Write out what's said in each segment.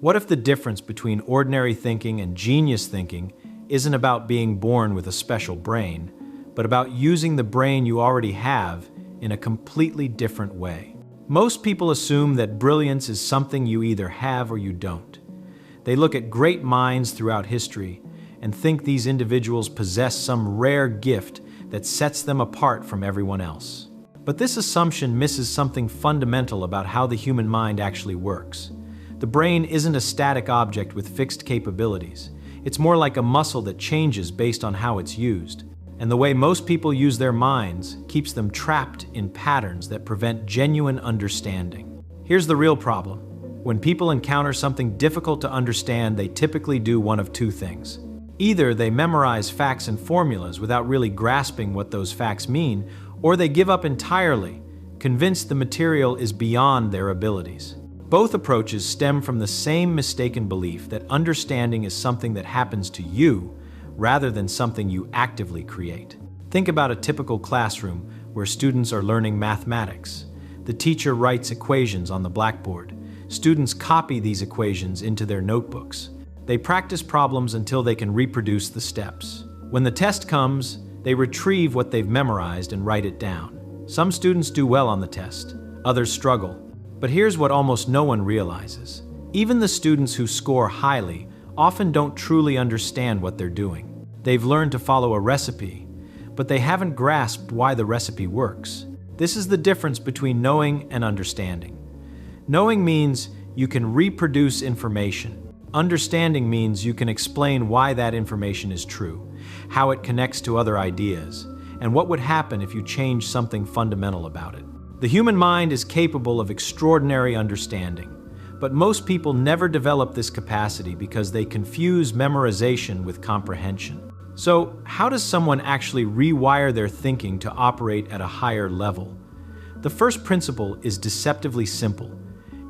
What if the difference between ordinary thinking and genius thinking isn't about being born with a special brain, but about using the brain you already have in a completely different way? Most people assume that brilliance is something you either have or you don't. They look at great minds throughout history and think these individuals possess some rare gift that sets them apart from everyone else. But this assumption misses something fundamental about how the human mind actually works. The brain isn't a static object with fixed capabilities. It's more like a muscle that changes based on how it's used. And the way most people use their minds keeps them trapped in patterns that prevent genuine understanding. Here's the real problem. When people encounter something difficult to understand, they typically do one of two things. Either they memorize facts and formulas without really grasping what those facts mean, or they give up entirely, convinced the material is beyond their abilities. Both approaches stem from the same mistaken belief that understanding is something that happens to you rather than something you actively create. Think about a typical classroom where students are learning mathematics. The teacher writes equations on the blackboard. Students copy these equations into their notebooks. They practice problems until they can reproduce the steps. When the test comes, they retrieve what they've memorized and write it down. Some students do well on the test, others struggle. But here's what almost no one realizes. Even the students who score highly often don't truly understand what they're doing. They've learned to follow a recipe, but they haven't grasped why the recipe works. This is the difference between knowing and understanding. Knowing means you can reproduce information. Understanding means you can explain why that information is true, how it connects to other ideas, and what would happen if you change something fundamental about it. The human mind is capable of extraordinary understanding, but most people never develop this capacity because they confuse memorization with comprehension. So, how does someone actually rewire their thinking to operate at a higher level? The first principle is deceptively simple.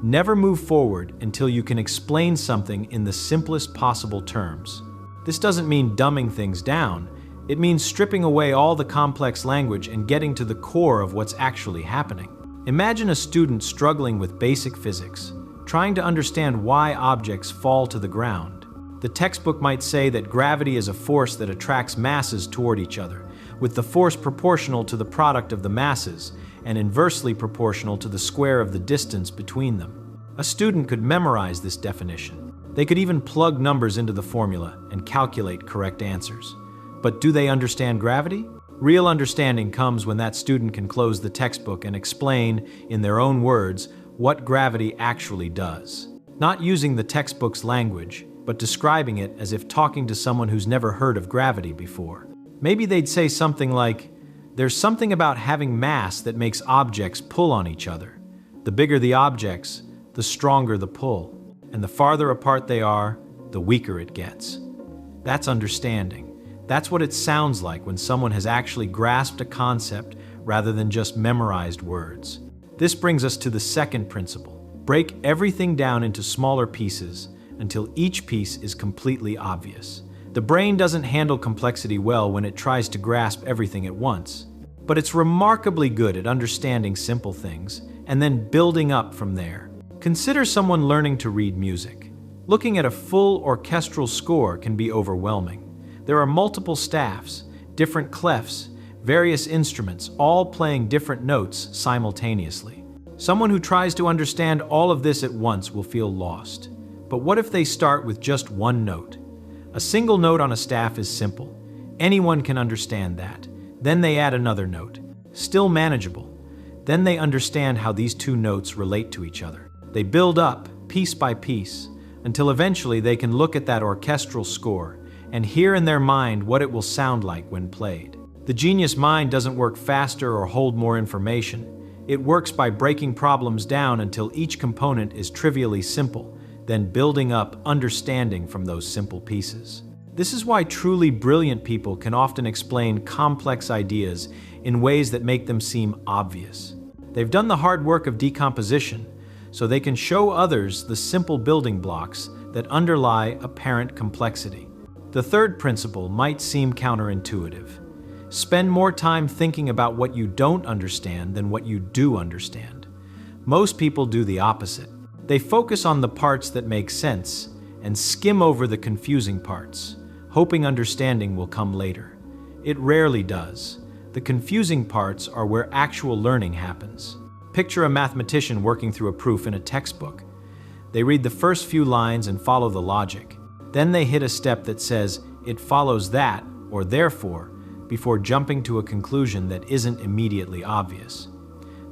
Never move forward until you can explain something in the simplest possible terms. This doesn't mean dumbing things down. It means stripping away all the complex language and getting to the core of what's actually happening. Imagine a student struggling with basic physics, trying to understand why objects fall to the ground. The textbook might say that gravity is a force that attracts masses toward each other, with the force proportional to the product of the masses and inversely proportional to the square of the distance between them. A student could memorize this definition. They could even plug numbers into the formula and calculate correct answers. But do they understand gravity? Real understanding comes when that student can close the textbook and explain, in their own words, what gravity actually does. Not using the textbook's language, but describing it as if talking to someone who's never heard of gravity before. Maybe they'd say something like, "There's something about having mass that makes objects pull on each other. The bigger the objects, the stronger the pull. And the farther apart they are, the weaker it gets." That's understanding. That's what it sounds like when someone has actually grasped a concept rather than just memorized words. This brings us to the second principle. Break everything down into smaller pieces until each piece is completely obvious. The brain doesn't handle complexity well when it tries to grasp everything at once, but it's remarkably good at understanding simple things and then building up from there. Consider someone learning to read music. Looking at a full orchestral score can be overwhelming. There are multiple staffs, different clefs, various instruments, all playing different notes simultaneously. Someone who tries to understand all of this at once will feel lost. But what if they start with just one note? A single note on a staff is simple. Anyone can understand that. Then they add another note. Still manageable. Then they understand how these two notes relate to each other. They build up, piece by piece, until eventually they can look at that orchestral score and hear in their mind what it will sound like when played. The genius mind doesn't work faster or hold more information. It works by breaking problems down until each component is trivially simple, then building up understanding from those simple pieces. This is why truly brilliant people can often explain complex ideas in ways that make them seem obvious. They've done the hard work of decomposition, so they can show others the simple building blocks that underlie apparent complexity. The third principle might seem counterintuitive. Spend more time thinking about what you don't understand than what you do understand. Most people do the opposite. They focus on the parts that make sense and skim over the confusing parts, hoping understanding will come later. It rarely does. The confusing parts are where actual learning happens. Picture a mathematician working through a proof in a textbook. They read the first few lines and follow the logic. Then they hit a step that says, "It follows that," or "therefore," before jumping to a conclusion that isn't immediately obvious.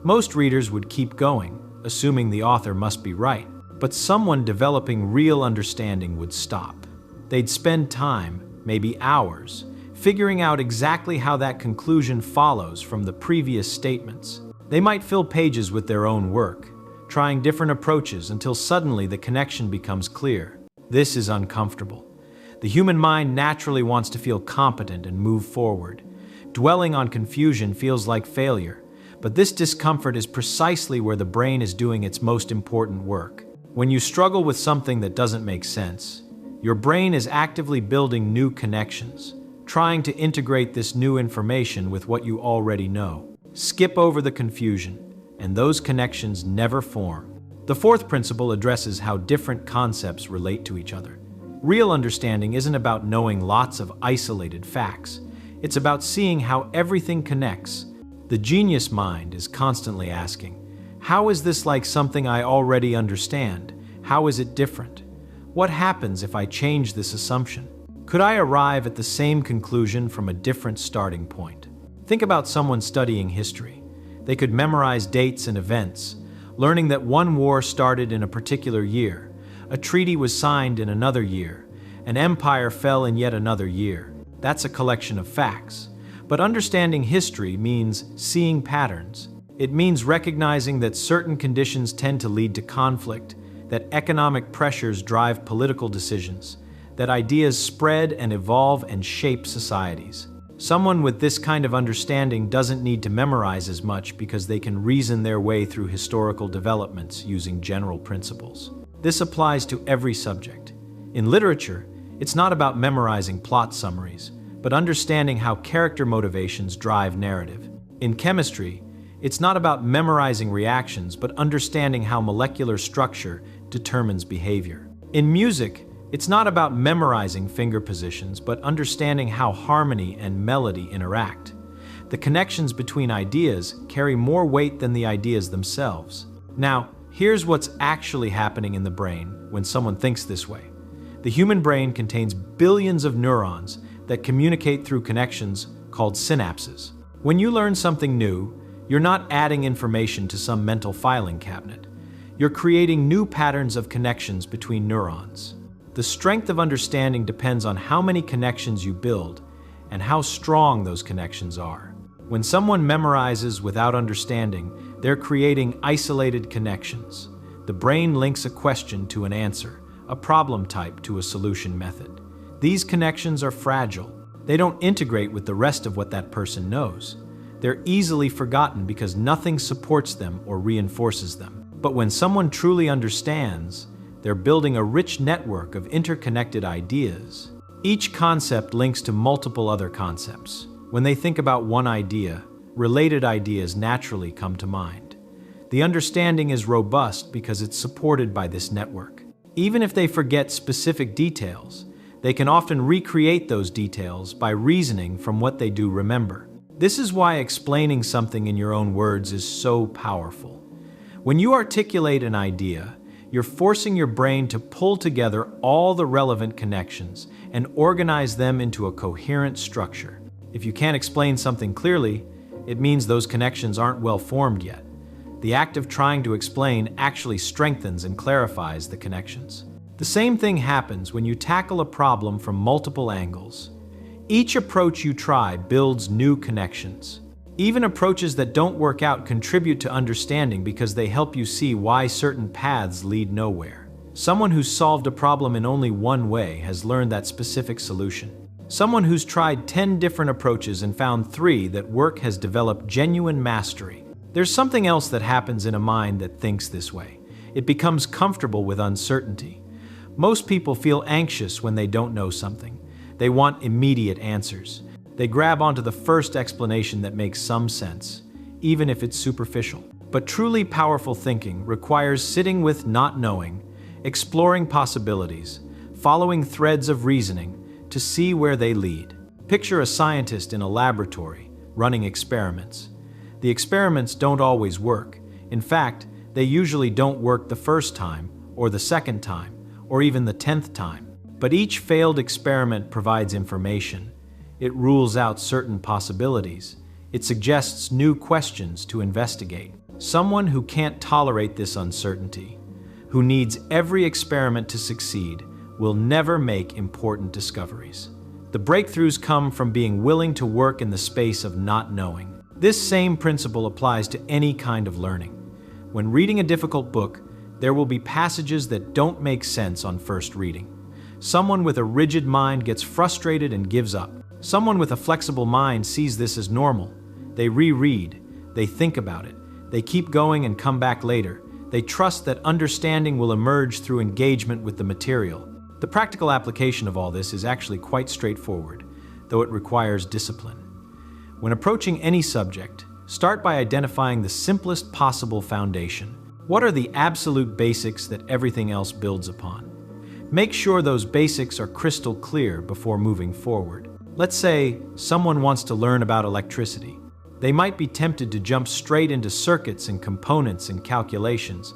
Most readers would keep going, assuming the author must be right, but someone developing real understanding would stop. They'd spend time, maybe hours, figuring out exactly how that conclusion follows from the previous statements. They might fill pages with their own work, trying different approaches until suddenly the connection becomes clear. This is uncomfortable. The human mind naturally wants to feel competent and move forward. Dwelling on confusion feels like failure, but this discomfort is precisely where the brain is doing its most important work. When you struggle with something that doesn't make sense, your brain is actively building new connections, trying to integrate this new information with what you already know. Skip over the confusion, and those connections never form. The fourth principle addresses how different concepts relate to each other. Real understanding isn't about knowing lots of isolated facts. It's about seeing how everything connects. The genius mind is constantly asking, how is this like something I already understand? How is it different? What happens if I change this assumption? Could I arrive at the same conclusion from a different starting point? Think about someone studying history. They could memorize dates and events, learning that one war started in a particular year, a treaty was signed in another year, an empire fell in yet another year. That's a collection of facts. But understanding history means seeing patterns. It means recognizing that certain conditions tend to lead to conflict, that economic pressures drive political decisions, that ideas spread and evolve and shape societies. Someone with this kind of understanding doesn't need to memorize as much because they can reason their way through historical developments using general principles. This applies to every subject. In literature, it's not about memorizing plot summaries, but understanding how character motivations drive narrative. In chemistry, it's not about memorizing reactions, but understanding how molecular structure determines behavior. In music, it's not about memorizing finger positions, but understanding how harmony and melody interact. The connections between ideas carry more weight than the ideas themselves. Now, here's what's actually happening in the brain when someone thinks this way. The human brain contains billions of neurons that communicate through connections called synapses. When you learn something new, you're not adding information to some mental filing cabinet. You're creating new patterns of connections between neurons. The strength of understanding depends on how many connections you build and how strong those connections are. When someone memorizes without understanding, they're creating isolated connections. The brain links a question to an answer, a problem type to a solution method. These connections are fragile. They don't integrate with the rest of what that person knows. They're easily forgotten because nothing supports them or reinforces them. But when someone truly understands, they're building a rich network of interconnected ideas. Each concept links to multiple other concepts. When they think about one idea, related ideas naturally come to mind. The understanding is robust because it's supported by this network. Even if they forget specific details, they can often recreate those details by reasoning from what they do remember. This is why explaining something in your own words is so powerful. When you articulate an idea, you're forcing your brain to pull together all the relevant connections and organize them into a coherent structure. If you can't explain something clearly, it means those connections aren't well formed yet. The act of trying to explain actually strengthens and clarifies the connections. The same thing happens when you tackle a problem from multiple angles. Each approach you try builds new connections. Even approaches that don't work out contribute to understanding because they help you see why certain paths lead nowhere. Someone who's solved a problem in only one way has learned that specific solution. Someone who's tried 10 different approaches and found 3 that work has developed genuine mastery. There's something else that happens in a mind that thinks this way. It becomes comfortable with uncertainty. Most people feel anxious when they don't know something. They want immediate answers. They grab onto the first explanation that makes some sense, even if it's superficial. But truly powerful thinking requires sitting with not knowing, exploring possibilities, following threads of reasoning to see where they lead. Picture a scientist in a laboratory running experiments. The experiments don't always work. In fact, they usually don't work the first time, or the second time, or even the 10th time. But each failed experiment provides information. It rules out certain possibilities. It suggests new questions to investigate. Someone who can't tolerate this uncertainty, who needs every experiment to succeed, will never make important discoveries. The breakthroughs come from being willing to work in the space of not knowing. This same principle applies to any kind of learning. When reading a difficult book, there will be passages that don't make sense on first reading. Someone with a rigid mind gets frustrated and gives up. Someone with a flexible mind sees this as normal. They reread, they think about it, they keep going and come back later. They trust that understanding will emerge through engagement with the material. The practical application of all this is actually quite straightforward, though it requires discipline. When approaching any subject, start by identifying the simplest possible foundation. What are the absolute basics that everything else builds upon? Make sure those basics are crystal clear before moving forward. Let's say someone wants to learn about electricity. They might be tempted to jump straight into circuits and components and calculations,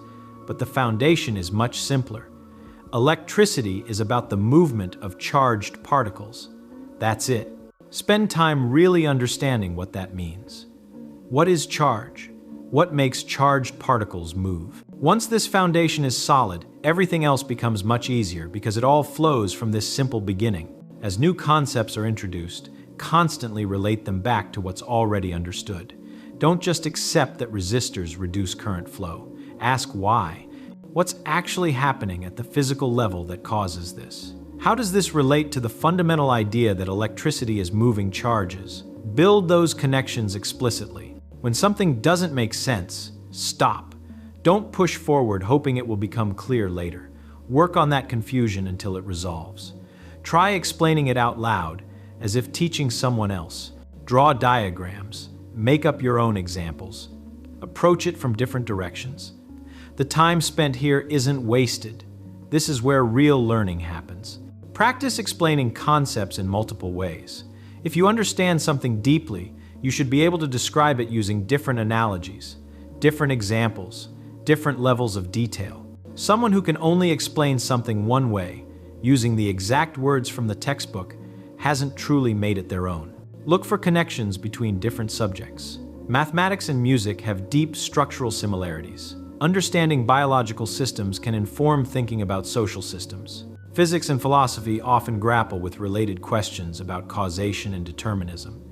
but the foundation is much simpler. Electricity is about the movement of charged particles. That's it. Spend time really understanding what that means. What is charge? What makes charged particles move? Once this foundation is solid, everything else becomes much easier because it all flows from this simple beginning. As new concepts are introduced, constantly relate them back to what's already understood. Don't just accept that resistors reduce current flow. Ask why. What's actually happening at the physical level that causes this? How does this relate to the fundamental idea that electricity is moving charges? Build those connections explicitly. When something doesn't make sense, stop. Don't push forward hoping it will become clear later. Work on that confusion until it resolves. Try explaining it out loud, as if teaching someone else. Draw diagrams. Make up your own examples. Approach it from different directions. The time spent here isn't wasted. This is where real learning happens. Practice explaining concepts in multiple ways. If you understand something deeply, you should be able to describe it using different analogies, different examples, different levels of detail. Someone who can only explain something one way, using the exact words from the textbook, hasn't truly made it their own. Look for connections between different subjects. Mathematics and music have deep structural similarities. Understanding biological systems can inform thinking about social systems. Physics and philosophy often grapple with related questions about causation and determinism.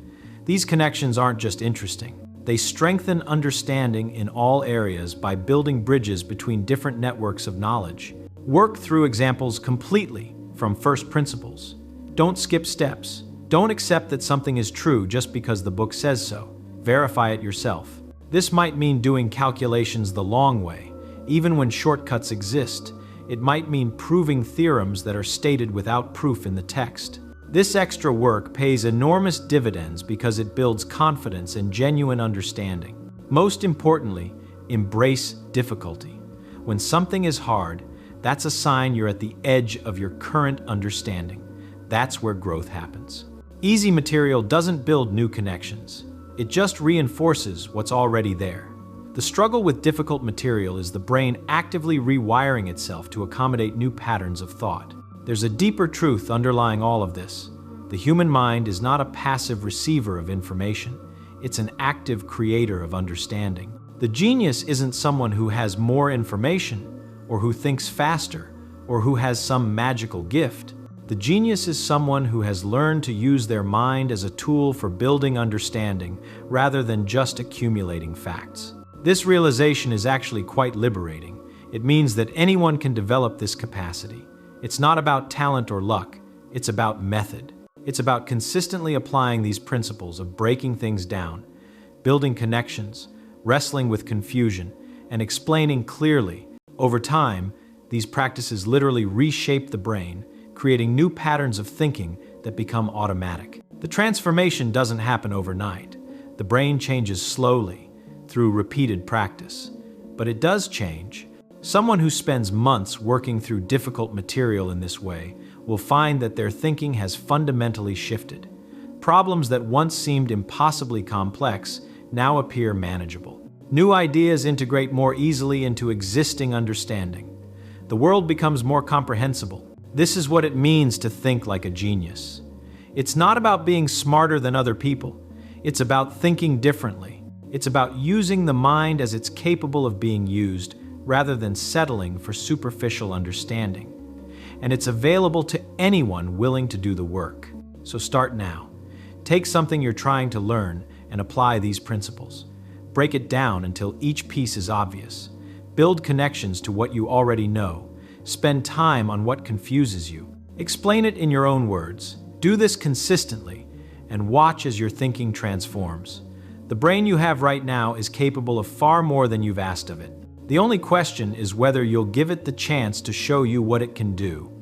These connections aren't just interesting. They strengthen understanding in all areas by building bridges between different networks of knowledge. Work through examples completely from first principles. Don't skip steps. Don't accept that something is true just because the book says so. Verify it yourself. This might mean doing calculations the long way, even when shortcuts exist. It might mean proving theorems that are stated without proof in the text. This extra work pays enormous dividends because it builds confidence and genuine understanding. Most importantly, embrace difficulty. When something is hard, that's a sign you're at the edge of your current understanding. That's where growth happens. Easy material doesn't build new connections. It just reinforces what's already there. The struggle with difficult material is the brain actively rewiring itself to accommodate new patterns of thought. There's a deeper truth underlying all of this. The human mind is not a passive receiver of information. It's an active creator of understanding. The genius isn't someone who has more information, or who thinks faster, or who has some magical gift. The genius is someone who has learned to use their mind as a tool for building understanding rather than just accumulating facts. This realization is actually quite liberating. It means that anyone can develop this capacity. It's not about talent or luck, it's about method. It's about consistently applying these principles of breaking things down, building connections, wrestling with confusion, and explaining clearly. Over time, these practices literally reshape the brain, creating new patterns of thinking that become automatic. The transformation doesn't happen overnight. The brain changes slowly, through repeated practice. But it does change. Someone who spends months working through difficult material in this way will find that their thinking has fundamentally shifted. Problems that once seemed impossibly complex now appear manageable. New ideas integrate more easily into existing understanding. The world becomes more comprehensible. This is what it means to think like a genius. It's not about being smarter than other people. It's about thinking differently. It's about using the mind as it's capable of being used, rather than settling for superficial understanding. And it's available to anyone willing to do the work. So start now. Take something you're trying to learn and apply these principles. Break it down until each piece is obvious. Build connections to what you already know. Spend time on what confuses you. Explain it in your own words. Do this consistently and watch as your thinking transforms. The brain you have right now is capable of far more than you've asked of it. The only question is whether you'll give it the chance to show you what it can do.